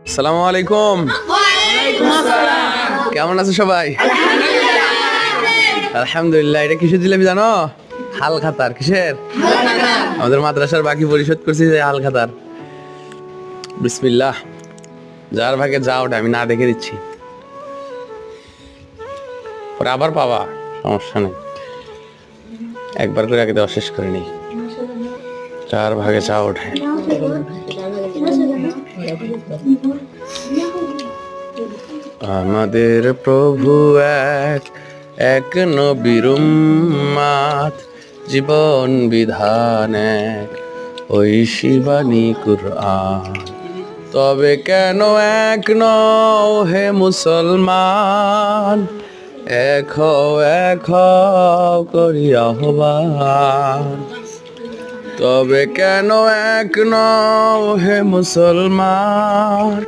আসসালামু আলাইকুম। কেমন আছো সবাই? আলহামদুলিল্লাহ। এটা কিসের জিলাপি জানো? হাল খাতার। কিসের? আমাদের মাদ্রাসার বাকি পরিশোধ করছি যে হাল খাতার। বিসমিল্লাহ। যার ভাগে যা ওটা আমি না দেখে দিচ্ছি, পরে আবার পাবা, সমস্যা নেই। একবার করে আগে দেওয়া শেষ করে নিই। যার ভাগে যা ওঠে। আমাদের প্রভু এক, এক নবীর উম্মাত, জীবন বিধান এক, ওই শিবানী কুরআন। তবে কেন এক নও হে মুসলমান, এক হও করি আহ্বান। তবে কেন এক নও হে মুসলমান।